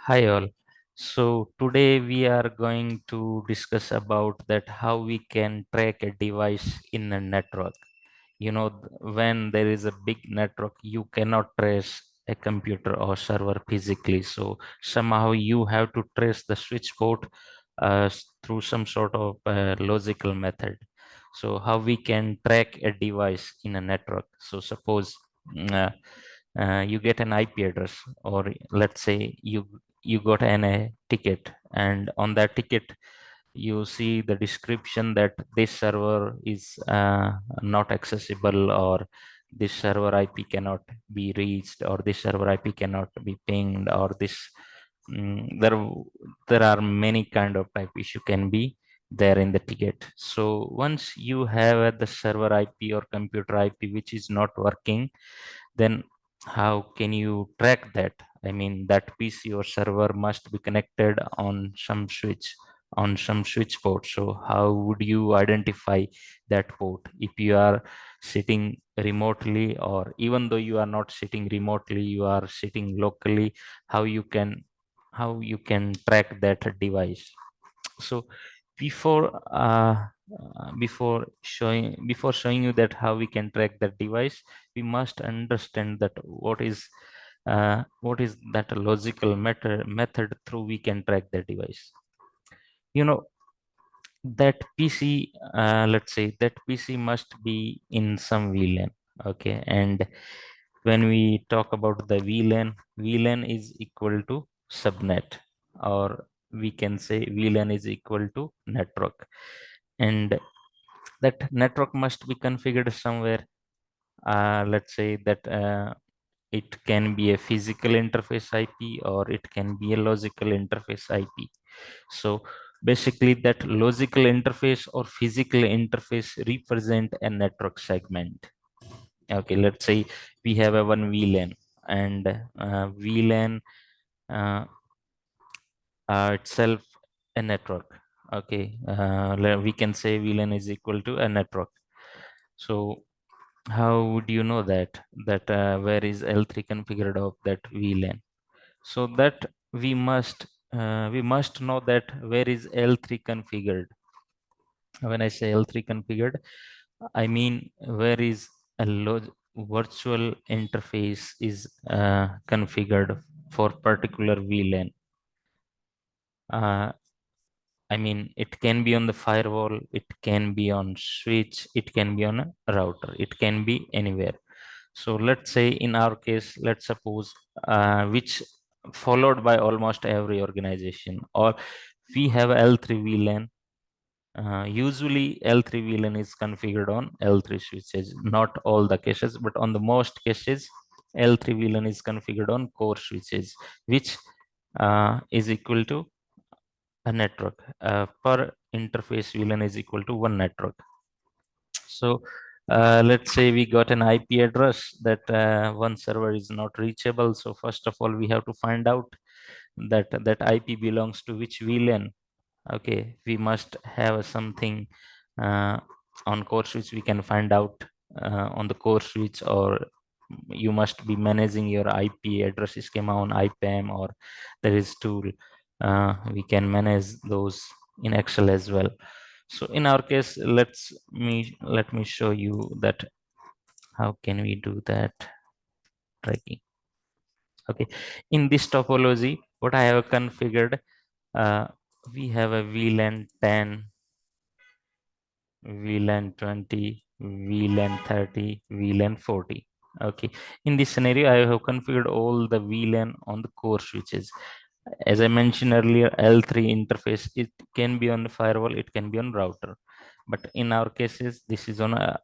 Hi all. So today we are going to discuss about that how we can track a device in a network. When there is a big network, you cannot trace a computer or server physically. So somehow you have to trace the switch port through some sort of logical method. So how we can track a device in a network. So suppose mm, uh, you get an IP address, or let's say you got a ticket, and on that ticket you see the description that this server is not accessible, or this server IP cannot be reached, or this server IP cannot be pinged, or this mm, there there are many kind of type issue can be there in the ticket. So once you have the server IP or computer IP which is not working, then how can you track that? I mean, that PC or server must be connected on some switch port. So how would you identify that port if you are sitting remotely, or even though you are not sitting remotely, you are sitting locally? How you can track that device? So before showing you that how we can track that device, we must understand that what is that logical method through we can track the device. you know that PC, let's say that PC must be in some VLAN. Okay, and when we talk about the VLAN is equal to subnet, or we can say VLAN is equal to network, and that network must be configured somewhere. Let's say that it can be a physical interface IP, or it can be a logical interface IP. So basically that logical interface or physical interface represent a network segment. Okay, let's say we have a one VLAN, and VLAN uh, itself a network. Okay, we can say VLAN is equal to a network. So how would you know that where is L3 configured of that VLAN? So that we must know that where is L3 configured. When I say L3 configured, I mean where is a virtual interface is configured for particular VLAN. Uh, I mean, it can be on the firewall, it can be on switch, it can be on a router, it can be anywhere. So let's say in our case, let's suppose which followed by almost every organization, or we have L3 VLAN. Usually L3 VLAN is configured on L3 switches, not all the cases, but on the most cases, L3 VLAN is configured on core switches, which is equal to a network. Per interface VLAN is equal to one network. So let's say we got an IP address that one server is not reachable. So first of all, we have to find out that IP belongs to which VLAN. Okay, we must have something uh, on core switch we can find out on the core switch, or you must be managing your IP address schema on IPAM, or there is tool we can manage those in Excel as well. So in our case, let me show you that how can we do that tracking. Okay, in this topology, what I have configured, uh, we have a VLAN 10, VLAN 20, VLAN 30, VLAN 40. Okay, in this scenario, I have configured all the VLAN on the core switches. As I mentioned earlier, L3 interface, it can be on the firewall, it can be on router. But in our cases, this is on a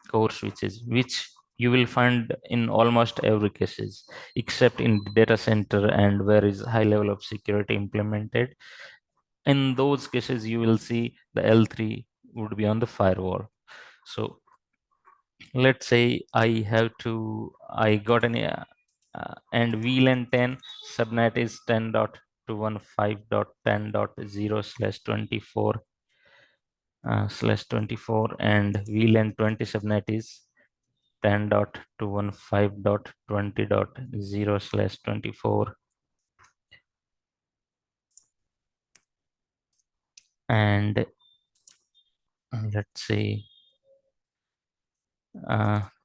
core switches, which you will find in almost every cases, except in data center and where is high level of security implemented. In those cases, you will see the L3 would be on the firewall. So let's say I got an and VLAN 10 subnet is 10.215.10.0/24 /24, and VLAN 20 subnet is 10.215.20.0/24. and let's say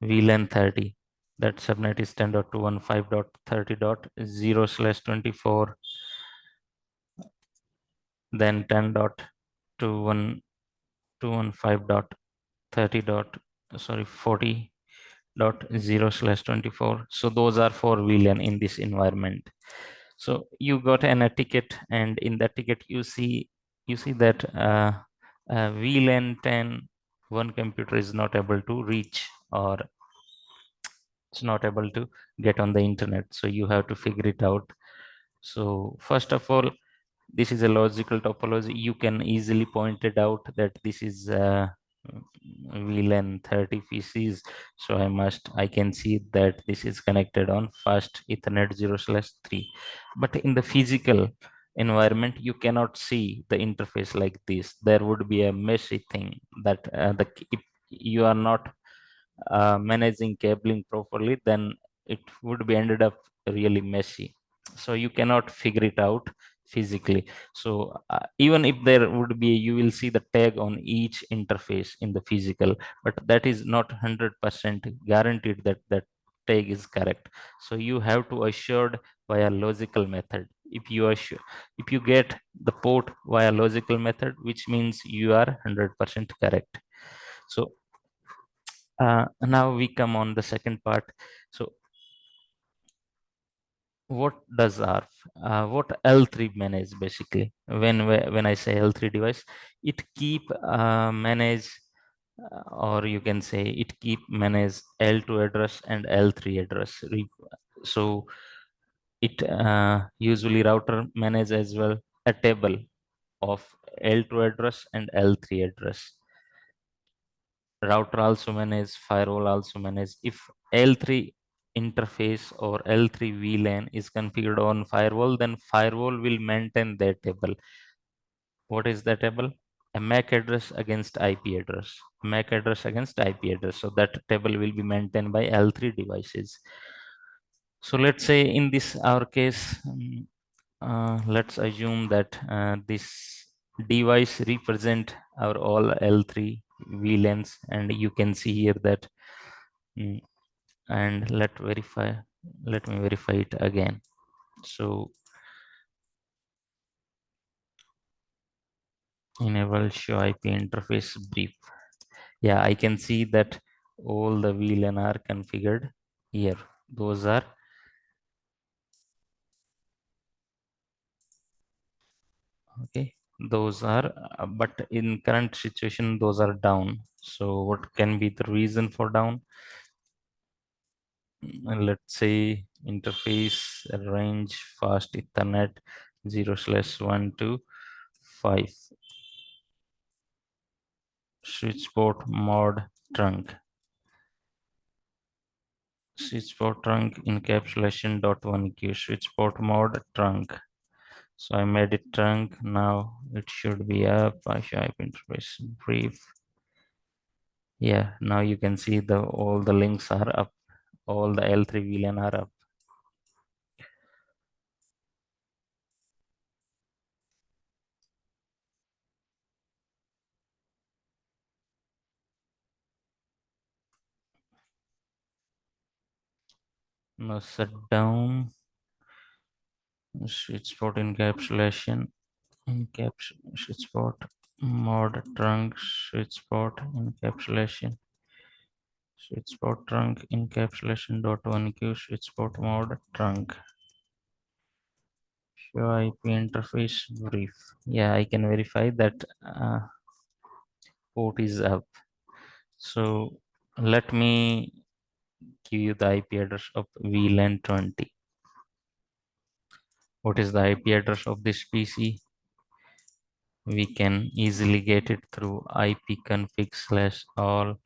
VLAN 30. That subnet is 10.215.30.0/24, then 10.215.30 dot sorry 40.0/24. So those are for VLAN in this environment. So you got a ticket, and in that ticket you see that VLAN 10, one computer is not able to reach, or it's not able to get on the internet. So you have to figure it out. So first of all, this is a logical topology. You can easily point it out that this is VLAN 30 PCs. So I can see that this is connected on fast Ethernet 0/3. But in the physical environment, you cannot see the interface like this. There would be a messy thing that if you are not managing cabling properly, then it would be ended up really messy. So you cannot figure it out physically. So even if there would be, you will see the tag on each interface in the physical, but that is not 100% guaranteed that that tag is correct. So you have to assured via logical method. If you get the port via logical method, which means you are 100% correct. So now we come on the second part. So what does ARP, what L3 manage basically? When I say L3 device, it keep manage, or you can say it keep manage L2 address and L3 address. So it usually router manage as well a table of L2 address and L3 address. Router also manage, firewall also manage. If L3 interface or L3 VLAN is configured on firewall, then firewall will maintain that table. What is that table? A MAC address against IP address. MAC address against IP address. So that table will be maintained by L3 devices. So let's say in this our case, let's assume that this device represent our all L3 VLANs, and you can see here that and let me verify it again. So enable show IP interface brief. Yeah, I can see that all the VLAN are configured here. Those are okay. Those are, but in current situation, those are down. So what can be the reason for down? Let's say interface range fast Ethernet 0/1 to 5 switch port mod trunk. Switch port trunk encapsulation dot one q switch port mode trunk. So I made it trunk. Now it should be up. I show IP interface brief. Yeah, now you can see the all the links are up. All the L3 VLAN are up. Now shut down. Switch port encapsulation. Switch port mode trunk. Switch port encapsulation. Switch port trunk encapsulation dot one q switch port mode trunk. Show IP interface brief. Yeah, I can verify that port is up. So let me give you the IP address of VLAN 20. What is the IP address of this PC? We can easily get it through ipconfig/all,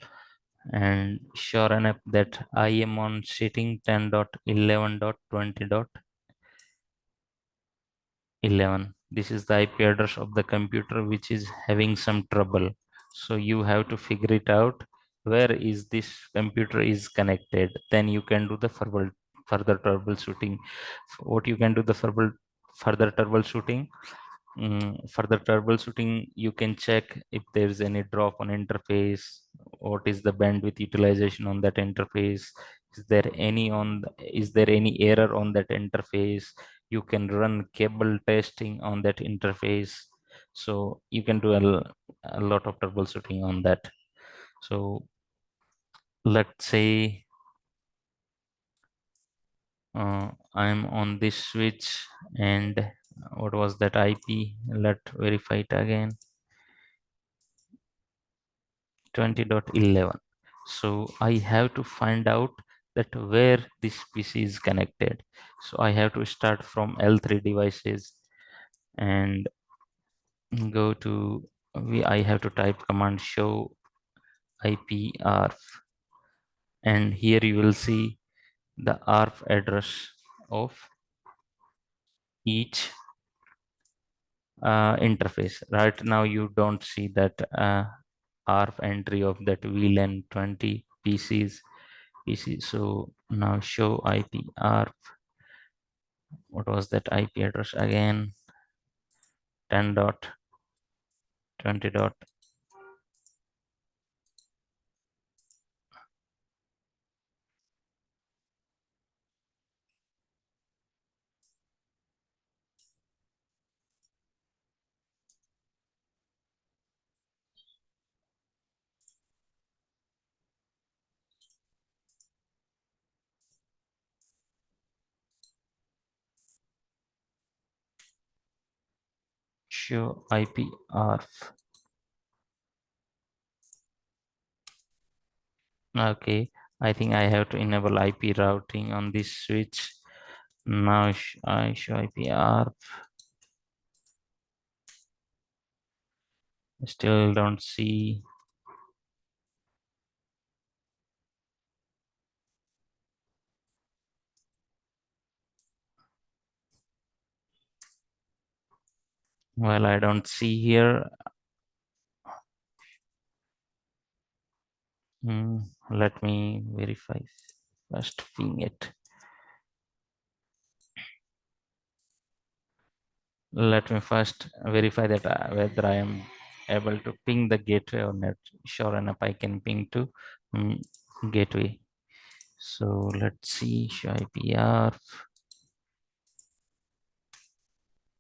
and sure enough that I am on sitting 10.11.20.11. This is the IP address of the computer which is having some trouble. So you have to figure it out where is this computer is connected. Then you can do the further troubleshooting. What you can do the further troubleshooting? For the troubleshooting, you can check if there's any drop on interface, what is the bandwidth utilization on that interface, is there any error on that interface. You can run cable testing on that interface. So you can do a lot of troubleshooting on that. So let's say I'm on this switch, and what was that IP? Let's verify it again. 20.11. So I have to find out that where this PC is connected. So I have to start from L3 devices and go to I have to type command show IP ARP, and here you will see the ARP address of each interface. Right now you don't see that ARP entry of that VLAN 20 PC. So now show IP ARP. What was that IP address again? 10.20. Show IP ARP. Okay, I think I have to enable IP routing on this switch. Now I show IP ARP. Still don't see. Well, I don't see here. Let me verify. First ping it. Let me first verify that whether I am able to ping the gateway or not. Sure enough, I can ping to gateway. So let's see, show IP ARP.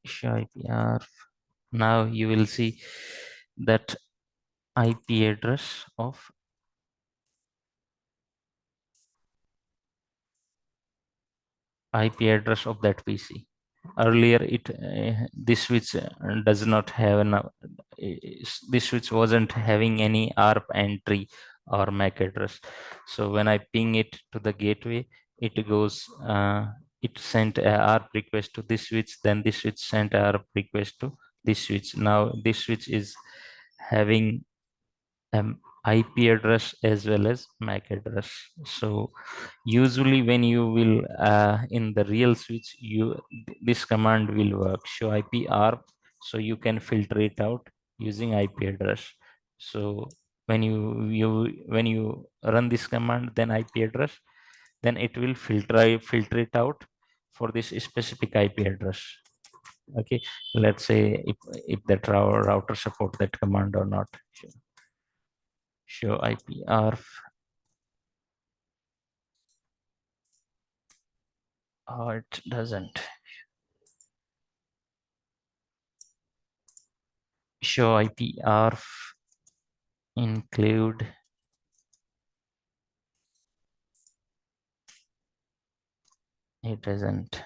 Show IP ARP. Now you will see that IP address of that PC. Earlier, this switch does not have this switch wasn't having any ARP entry or MAC address. So when I ping it to the gateway, it goes. It sent a ARP request to this switch. Then this switch sent a ARP request to this switch. Now this switch is having IP address as well as MAC address. So usually when you will in the real switch, this command will work, show IP ARP, so you can filter it out using IP address. So when you run this command, then IP address, then it will filter it out for this specific IP address. Okay, let's say if that router support that command or not. Show IP ARP. Oh, it doesn't. Show IP ARP include. It doesn't.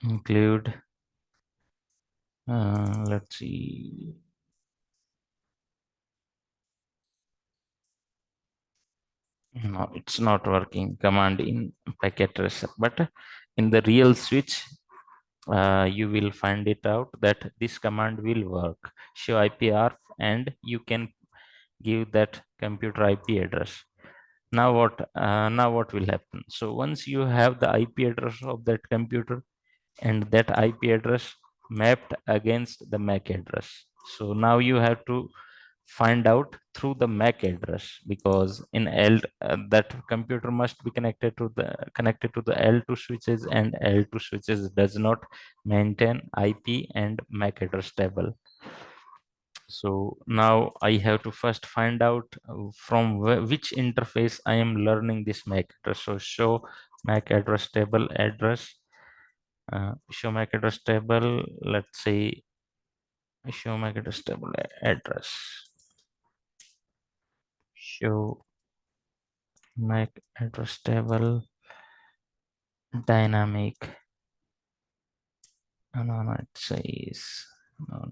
Include. Let's see. No, it's not working. Command in packet tracer. But in the real switch, you will find it out that this command will work. Show IP ARP, and you can give that computer IP address. Now what will happen? So once you have the IP address of that computer and that IP address mapped against the MAC address. So now you have to find out through the MAC address, because in that computer must be connected to the L2 switches, and L2 switches does not maintain IP and MAC address table. So now I have to first find out from which interface I am learning this MAC address. So show MAC address table address. Show MAC address table. Let's say show MAC address table address. Show MAC address table dynamic. No, it says no.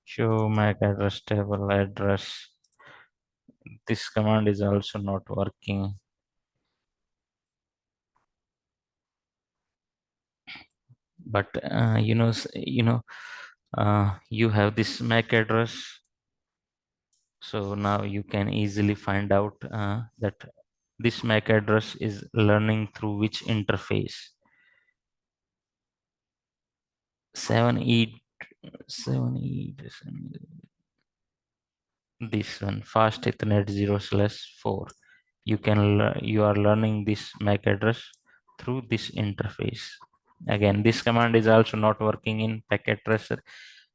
Show MAC address table address. This command is also not working. But you have this MAC address. So now you can easily find out that this MAC address is learning through which interface. 7E, 7E, this one, fast Ethernet 0/4. You are learning this MAC address through this interface. Again, this command is also not working in packet tracer.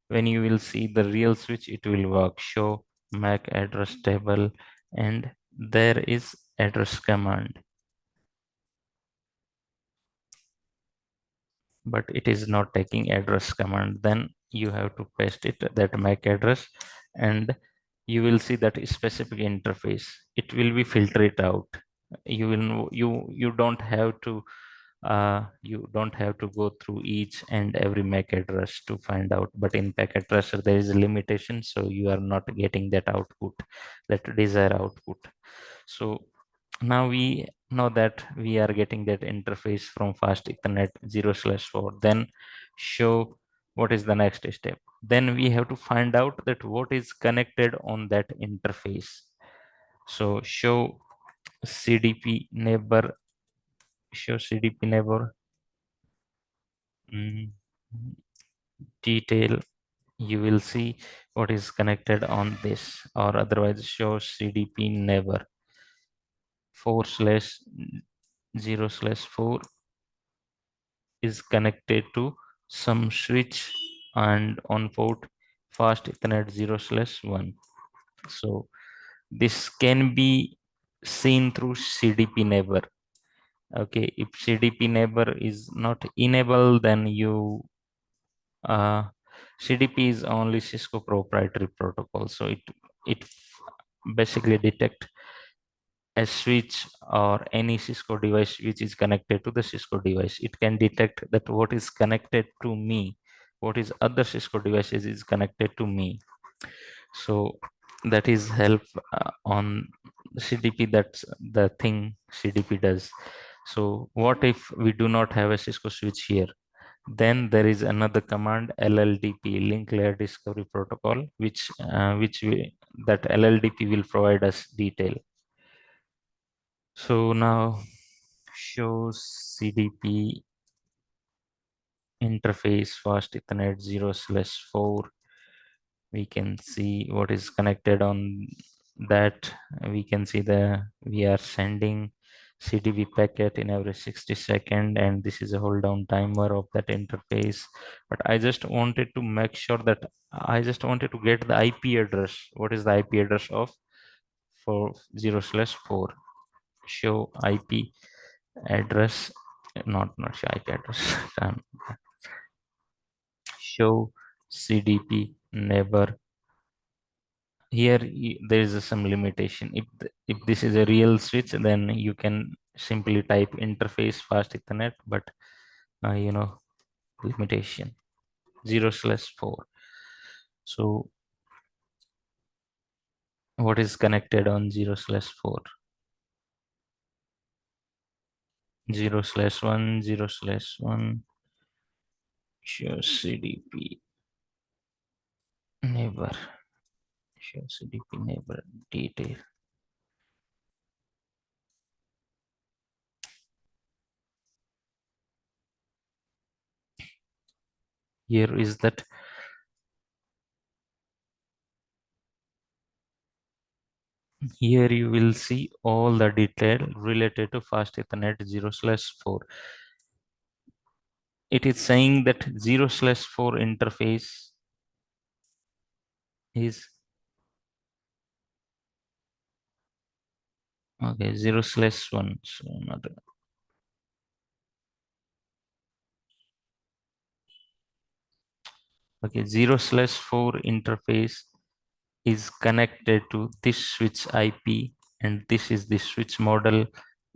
When you will see the real switch, it will work. Show MAC address table, and there is address command, but it is not taking address command. Then you have to paste it, that MAC address, and you will see that specific interface. It will be filter it out. You don't have to go through each and every MAC address to find out, but in packet tracer there is a limitation, so you are not getting that output, that desired output. So now we know that we are getting that interface from fast Ethernet 0/4. Then show what is the next step. Then we have to find out that what is connected on that interface. So show CDP neighbor. Show CDP neighbor. Detail. You will see what is connected on this, or otherwise show CDP neighbor 4/0/4 is connected to some switch and on port fast Ethernet 0/1. So this can be seen through CDP neighbor. Okay, if CDP neighbor is not enabled, then you CDP is only Cisco proprietary protocol, so it basically detect a switch or any Cisco device which is connected to the Cisco device. It can detect that what is connected to me, what is other Cisco devices is connected to me. So that is help on CDP. That's the thing CDP does. So what if we do not have a Cisco switch here? Then there is another command, LLDP, link layer discovery protocol, that LLDP will provide us detail. So now show CDP interface fast Ethernet 0/4. We can see what is connected on that. We can see we are sending CDP packet in every 60 seconds, and this is a hold down timer of that interface. But I just wanted to make sure that I just wanted to get the IP address. What is the IP address of 0/4? Show IP address, not show IP address. Show CDP neighbor. Here there is some limitation. If this is a real switch, then you can simply type interface fast Ethernet, but limitation 0/4. So what is connected on 0/4? 0/1, 0/1. show CDP neighbor, show CDP neighbor detail. Here is that here you will see all the detail related to fast Ethernet 0/4. It is saying that 0/4 interface is okay 0/1. So not okay 0/4 interface is connected to this switch IP, and this is the switch model,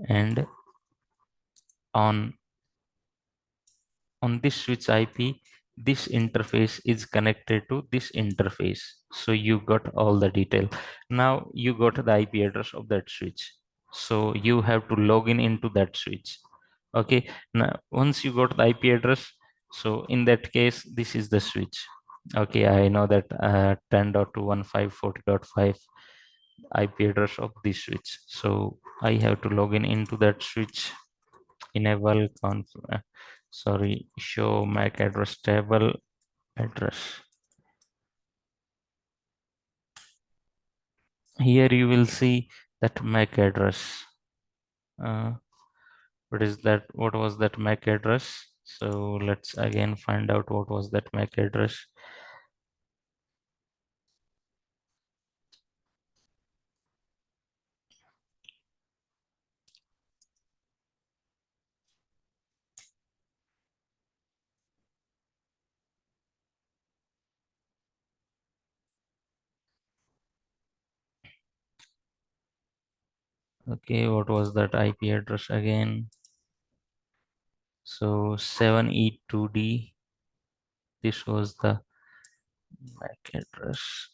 and on this switch IP, this interface is connected to this interface. So you got all the detail. Now you got the IP address of that switch. So you have to log in into that switch. Okay. Now once you got the IP address, so in that case, this is the switch. Okay, I know that 10.215.40.5 IP address of this switch. So I have to log in into that switch. Enable sorry, show MAC address table address. Here you will see that MAC address. Uh, what is that? What was that MAC address? So let's again find out what was that MAC address. Okay, what was that IP address again? So 7E2D. This was the MAC address.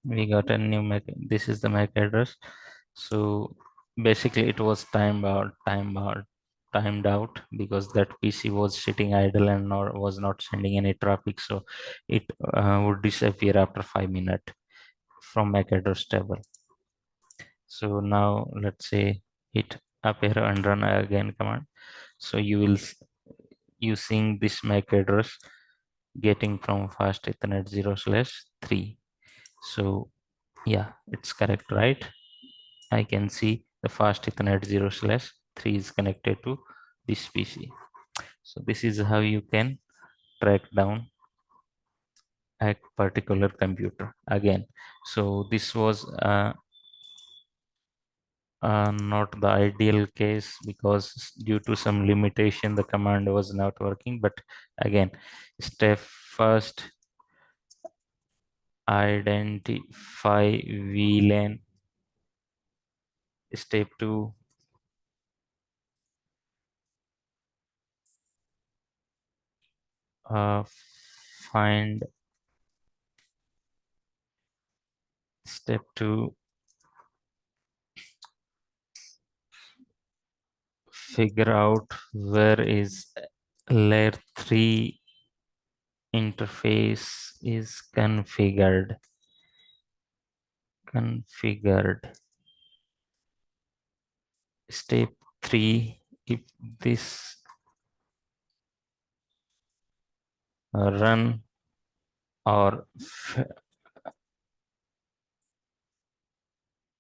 We got a new MAC. This is the MAC address. So basically it was timed out because that PC was sitting idle and was not sending any traffic. So it would disappear after 5 minutes from MAC address table. So now let's say hit up arrow and run again command. So you will using this MAC address getting from fast Ethernet 0/3. So yeah, it's correct, right? I can see the fast Ethernet 0/3 is connected to this PC. So this is how you can track down a particular computer again. So this was not the ideal case because due to some limitation the command was not working. But again, step first, identify VLAN. Step 2, find. Step 2, figure out where is layer 3 interface is configured. Step 3, if this run or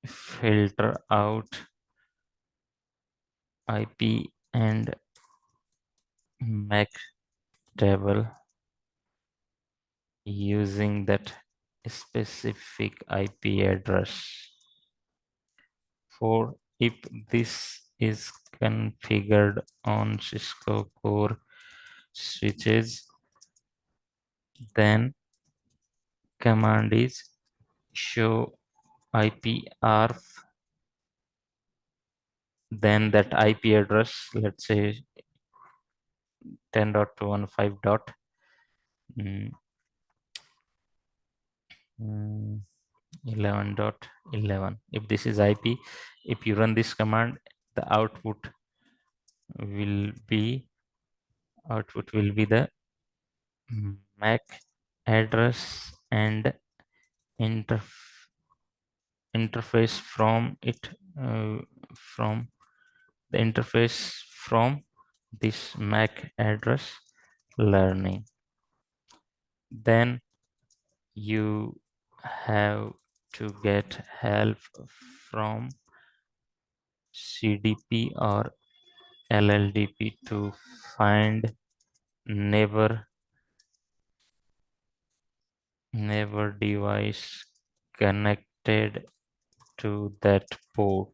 filter out IP and MAC table using that specific IP address. For if this is configured on Cisco core switches, then command is show IP ARP, then that IP address, let's say 10.215 dot mm, mm, 11.11. If this is IP, if you run this command, the will be output will be the MAC address and interf interface from it from the interface from this MAC address learning. Then you have to get help from CDP or LLDP to find neighbor device connected to that port,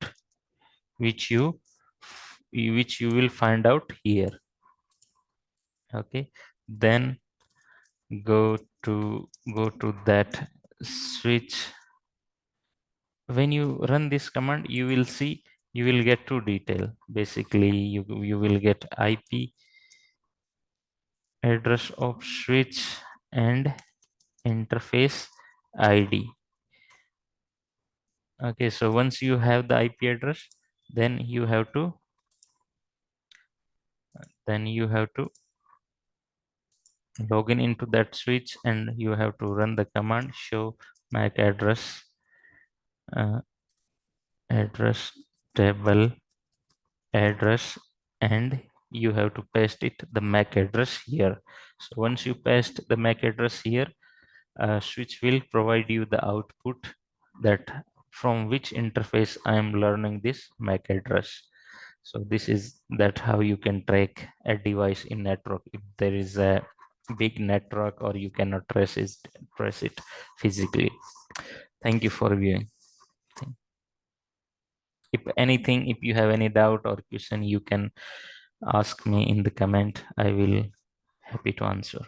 which you will find out here. Okay, then go to that switch. When you run this command, you will see, you will get two detail. Basically, you will get IP address of switch and interface ID. Okay, so once you have the IP address, then you have to log in into that switch, and you have to run the command show MAC uh, address table address, and you have to paste it the MAC address here. So once you paste the MAC address here, switch will provide you the output that from which interface I am learning this MAC address. So this is that how you can track a device in network if there is a big network or you cannot trace it physically. Thank you for viewing. If anything, if you have any doubt or question, you can ask me in the comment. I will happy to answer.